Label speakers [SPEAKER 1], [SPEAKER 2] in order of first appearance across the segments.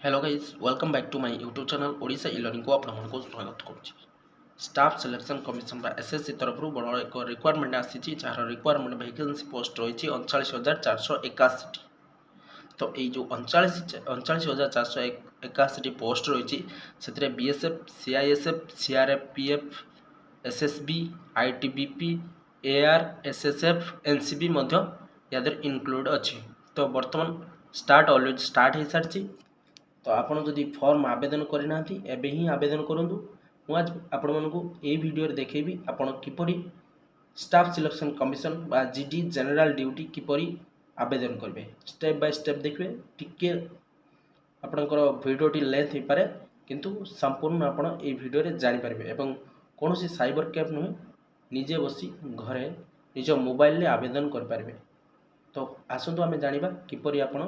[SPEAKER 1] Hello guys welcome back to my YouTube channel Odisha e learning को आपको स्वागत करुच्ची। स्टाफ सिलेक्शन कमिशन एसएससी तरफ बड़ एक रिक्वायरमेंट आसी जार रिक्वायरमेंट वैकेंसी पोस्ट रही 39,481। तो ये जो 39,481 पोस्ट रही से BSF CISF CRF PF SSB ITBP AR SSF NCB यादर इनक्लूड अच्छी। तो बर्तमान स्टार्ट ऑलरेडी स्टार्ट हो सारी। तो आपन जदि फॉर्म आवेदन करना एबे ही आवेदन करूँ। आज आपण मानू ये वीडियो देखेबी आपण किपरि स्टाफ सिलेक्शन कमिशन बा जीडी जनरल ड्यूटी किपरि आवेदन करेंगे स्टेप बाय स्टेप देखिए। टिके आपणकर वीडियोटी लेंथ हो पारे किंतु संपूर्ण आपण ये वीडियो रे जानि पारबे एवं कौन सी साइबर कैफ नुहे निजे बसी घरे निज मोबाइल रे आवेदन कर पारबे। तो आसंतु आमे जानिबा किपरि आपण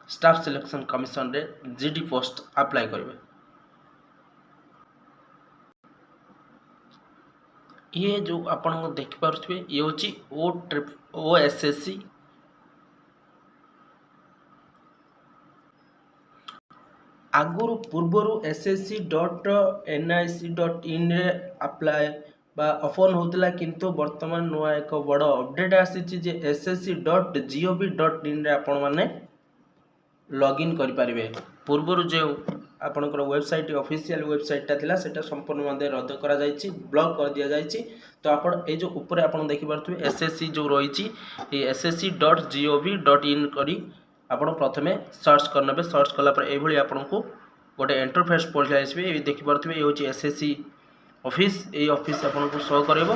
[SPEAKER 1] स्टाफ सिलेक्शन कमिशन रे जीडी पोस्ट अप्लाई करेंगे। ये जो आपण देख पारे ये हूँ ओएसएससी आगुरी पूर्वर ssc.nic.in रे अप्लाई बा ओपन होता किंतु वर्तमान नुआ एक बड़ अपडेट आसी ssc.gov.in रे आपण माने लॉगिन करें। पूर्वर जो आपणकर वेबसाइट ऑफिशियल वेबसाइटा थिला सेटा संपूर्ण मादे रद्द करा जायछि ब्लॉक कर दिया जायछि। तो आपण ए जो ऊपर आपण देखि पारथुवे एसएससी जो रहिछि ए ssc.gov.in करी आपण प्रथमे सर्च करनेबे। सर्च कला पर एभली आपनको गोटे इंटरफेस पहुंचा आसबे। ये देखि पारथुवे ये होछि एसएससी ऑफिस। ए ऑफिस आपनको शो करबो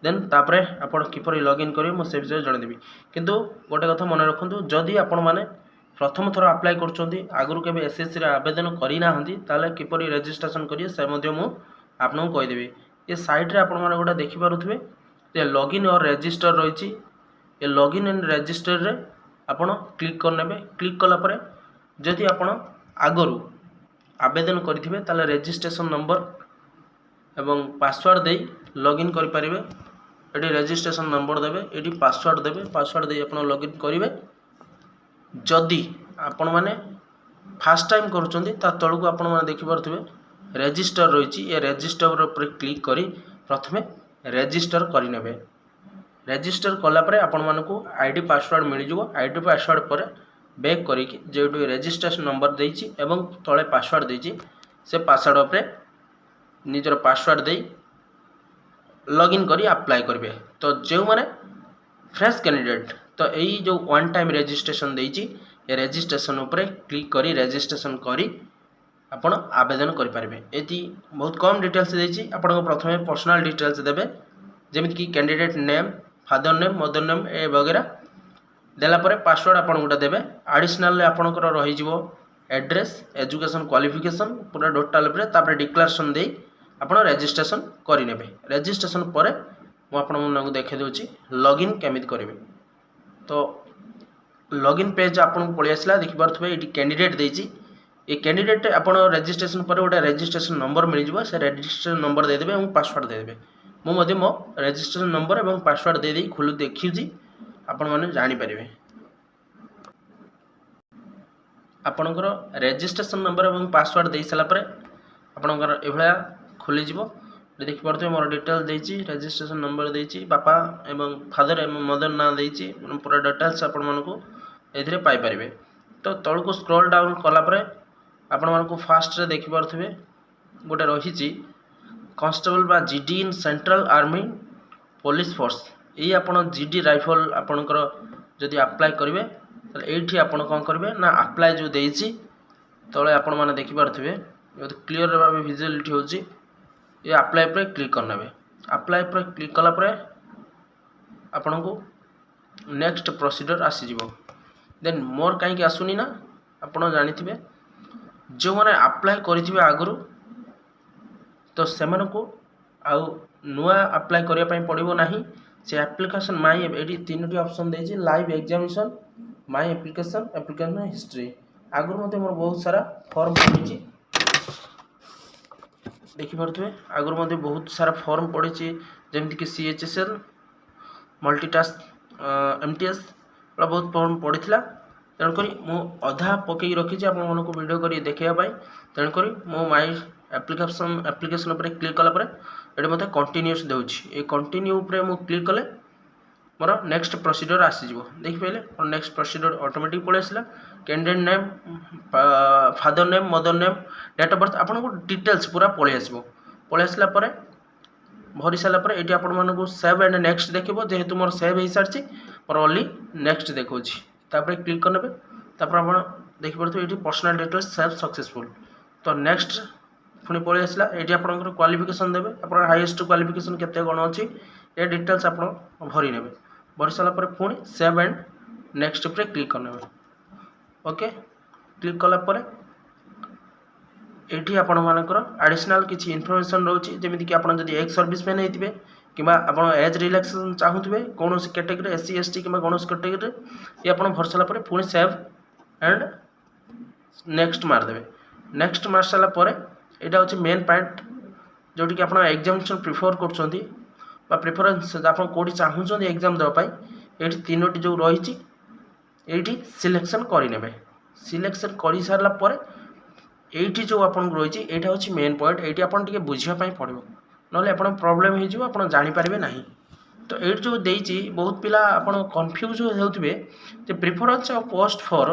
[SPEAKER 1] देन तापरे आपण किपरि लॉगिन करिवे मो से विषय जण देबी। किंतु गोटे कथा मन रखंतु जदि आपण माने प्रथम थर अप्लाई कर आगुरी के एसएससी आवेदन करना ताले किपरि रजिस्ट्रेशन करिए से आपको कहीदेवी। ये साइट रे आपण माने गोटे देखि पारुथबे जे लॉगिन और रजिस्टर रही। ये लॉगिन एंड रजिस्टर रे आपण क्लिक करनेबे। क्लिक कला परे जदि आपण आगुरी आवेदन करिथिबे ताले रजिस्ट्रेशन नंबर एवं पासवर्ड दे लॉगिन करि परिबे। एटी रजिस्ट्रेशन नंबर देबे एटी पासवर्ड देबे। पासवर्ड दे आपण लॉगिन करिवे। जदि आपण माने फास्ट टाइम करूचंदी ता तळକୁ आपण माने देखि पारथुबे रजिस्टर रहिछि। ए रजिस्टर ऊपर क्लिक करी प्रथमे रजिस्टर करि नेबे। रजिस्टर कला परे आपण मानको आईडी पासवर्ड मिल जिवो। आईडी पासवर्ड पर बैक करी कि जेटु रजिस्ट्रेशन नंबर देछि एवं तळे पासवर्ड देछि से पासवर्ड ऊपर निजर पासवर्ड देई लॉगिन करी अप्लाई करबे। तो जे माने फ्रेश कैंडिडेट तो यही जो वन टाइम रजिस्ट्रेशन देछि ये रजिस्ट्रेशन ऊपर क्लिक करी रजिस्ट्रेशन करी आपण आवेदन करि पारबे। एति बहुत कम डिटेल्स देछि। आपण प्रथमे पर्सनल डिटेल्स देबे जेमिति कि candidate name father name mother name ए वगैरह देला परे पासवर्ड आपण गुटा देबे। एडिशनल आपणकर रहि जिवो एड्रेस एजुकेशन क्वालिफिकेशन पूरा टोटल ऊपर तापर डिक्लेरेशन देई आपण रजिस्ट्रेशन करि नेबे। रजिस्ट्रेशन परे मु आपण मनकु देखै दोछि लॉगिन केमिति करिवे। तो लॉगिन पेज आपन पळि आसला देखि पारथबे एटी कैंडिडेट देछि। ए कैंडिडेट आपन रजिस्ट्रेशन पर गोटे रजिस्ट्रेशन नंबर मिल जिवो। से रजिस्ट्रेशन नंबर दे देबे एवं पासवर्ड दे देबे। मो मध्ये मो रजिस्ट्रेशन नंबर एवं पासवर्ड दे देई खुलु देखिउछि आपन माने जानि परिबे। आपनकर रजिस्ट्रेशन नंबर एवं पासवर्ड देई सला परे आपनकर एभला खुली जिवो। देखि पारथबे मोर डिटेल देछि रजिस्ट्रेशन नंबर देछि बापा एवं फादर एवं मदर ना देछि पूरा डिटेल्स आपण मानको एथिरे पाई परिबे। तो तळको स्क्रॉल डाउन कला परे आपण मानको फास्ट रे देखि पारथबे गोटे रहिछि कांस्टेबल बा GD in central army police force. एई आपण जीडी राइफल आपणकर जदि अप्लाई करिवे त एठी आपण कोन करिवे ना अप्लाई जो देछि तळे आपण माने देखि पारथबे क्लियर भाबे विजिबिलिटी होछि। ये अप्लाई पर क्लिक करने। अप्लाई पर क्लिक कला परे आपन को नेक्स्ट प्रोसीजर आसीजिवो। देन मोर कहीं आसुनी ना आपन जानिथिबे जो माने अप्लाई करिथिबे आगुरु तो सेमान को आउ नुआ अप्लाई करिया पई पड़िबो नाही। से एप्लीकेशन माई एडी तीनोटी ऑप्शन देछि live examination my application application history. आगुरु मते मोर बहुत सारा फॉर्म पड़िछि देखि पारथुवे। आगुरु मते बहुत सारा फॉर्म पड़िछि जेमति कि सीएचएसएल मल्टीटास्क एमटीएस बहुत फॉर्म पड़िथिला। तेणुक अधा पकई रखी आपको वीडियो कर देखा तेणुक मो माई एप्लिकेशन उपर क्लिक कलापर ये मतलब कंटिन्यूस दूसरी कंटिन्यू मुझे क्लिक कले मोर नेक्स्ट प्रोसीजर आसीज देखिए और नेक्स्ट प्रोसीजर ऑटोमेटिक पलि आसला candidate name father name mother name date of birth आपको डिटेल्स पूरा पलि आसला भरी सारापर ये आपको सेव एंड नेक्स्ट देखो जेहेतु मोर सेव हो सारी मोर ओनली नेक्स्ट देखा क्लिक करने आप देखिए ये पर्सनल डिटेल्स सेव सक्सेसफुल तो नेक्स्ट पुणी पलि आसला ये आपंकर क्वालिफिकेशन देवे आप हाईएस्ट क्वालिफिकेशन केते कौन अच्छी ये डिटेल्स आप भरी ने भरी सारापर पुणी सेव एंड नेक्स्ट पे क्लिक करने ओके क्लिक कलापर ये आपण मानकर एडिशनल किसी इनफॉरमेशन रोचे जमीक कि आपड़ जब एक्स सर्विसमैन होते कि आप एज रिलैक्सेशन चाहूबे कौन कैटेगरी एससी एसटी कि कौन कैटेगरी ये आप भर सारापर पुणी सेव एंड नेक्स्ट मारदेवे नेक्स्ट मार सारापर यहाँ हूँ मेन पॉइंट जोटी कि आप एग्जामिनेशन प्रिफर कर प्रिफरेन्स आप कौटी चाहूँ एग्जाम देवाई ये तीनोटी जो रही ये सिलेक्शन करें सिलेक्शन कर सारापर ये जो आप रही यहाँ हूँ मेन पॉइंट ये आपड़ बुझापी पड़ो ना आप प्रोब्लेम हो जापारे ना तो ये जो देती बहुत पिला आप कन्फ्यूज होते preference of post for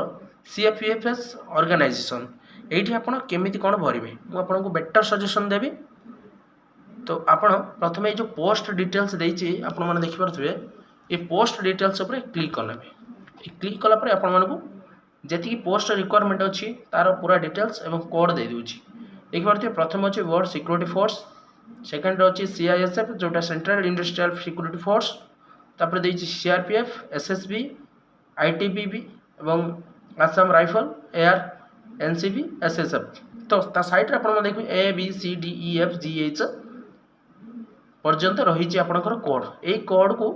[SPEAKER 1] CFPFS organisation ये आप केमी कौन भरवे मुझे बेटर सजेशन देवी तो आपण प्रथम ये जो पोस्ट डिटेल्स देती आप देखिपे ये पोस्ट डिटेल्स उपर क्लिक कले क्लिक कलापर आपको जी पोस्ट रिक्वायरमेंट अच्छी तार पूरा डिटेल्स एवं कोड दे दूची देखिए प्रथम अच्छे वर्ल्ड सिक्योरिटी फोर्स सेकेंड अच्छी सीआईएसएफ जोटा सेंट्रल इंडस्ट्रियल सिक्योरिटी फोर्स तापर देती सीआरपीएफ एसएसबी आईटीबीपी एवं Assam rifle air NCB SSF तो ता साइड आप देखिए A B C D E F G H पर्यंत रही आपंकर कोड ये कोड को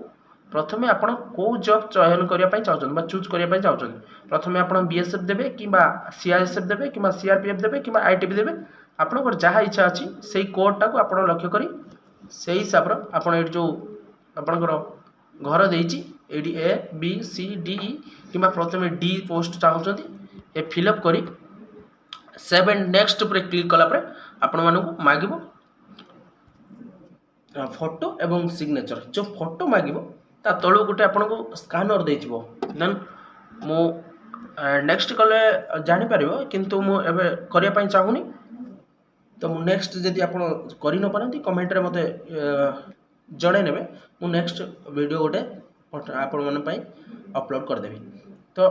[SPEAKER 1] प्रथमे आप कौ जॉब चयन करने चाहते चूज करने चाहते प्रथमे आप बीएसएफ देवे कि सीआईएसएफ देवे कि सीआरपीएफ देवे कि आईटीबी देवे आपंकर जहाँ इच्छा अच्छी से कोडटा को आप लक्ष्य करी से हिसाब से जो आपंकर घर देती ए बी सी डी ई कि प्रथमे डी पोस्ट चाहते ये फिलअप करी सेव एंड नेक्स्ट पर क्लिक कलापर आपण मानक मागिबो फोटो एवं सिग्नेचर जो फोटो मागिबो ता तळो गोटे आपनको स्कैनर देथिबो देन मो नेक्स्ट कले जानि परिबो किंतु मो एबे करिया पई चाहुनी तो मो नेक्स्ट जदि आपण करि न पारंती कमेंट रे मते जणे नेबे मो नेक्स्ट वीडियो गोटे आपण मन पई अपलोड कर देबी तो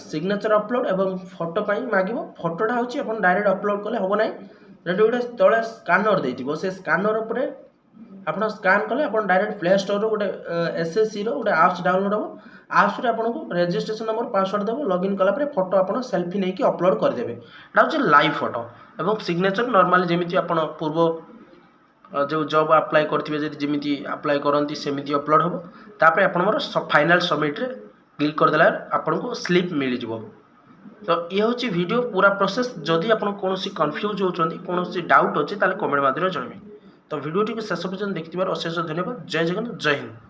[SPEAKER 1] सिग्नेचर अपलोड एवं फोटो पाई मागिबो फोटोटा होची अपन डायरेक्ट अपलोड कले होबो नै रेडी गोटे तळे स्कैनर देथिबो से स्कैनर ऊपर आपण स्कैन कले आपण डायरेक्ट प्ले स्टोर रो गोटे एसएससी रो गोटे ऐप्स डाउनलोड हो ऐप्स रे आपनको रजिस्ट्रेशन नंबर पासवर्ड देबो लॉगिन कला पर फोटो आपण सेल्फी नै कि अपलोड कर देबे एटा होची लाइव फोटो एवं सिग्नेचर नॉर्मली जेमिति आपण पूर्व जो जॉब अप्लाई करथिबे जदि जेमिति अप्लाई करंती सेमिति अपलोड होबो तापर आपण मोर फाइनल सबमिट रे क्लिक कर देला आपको स्लिप मिल जाव तो ये हूँ वीडियो पूरा प्रोसेस जदि आप कौन कन्फ्यूज होती कौन डाउट अच्छे कमेंट माध्यम जनइबे तो वीडियो टी शेष पर्यटन देखिबार अशेष धन्यवाद जय जगन्नाथ जय हिंद।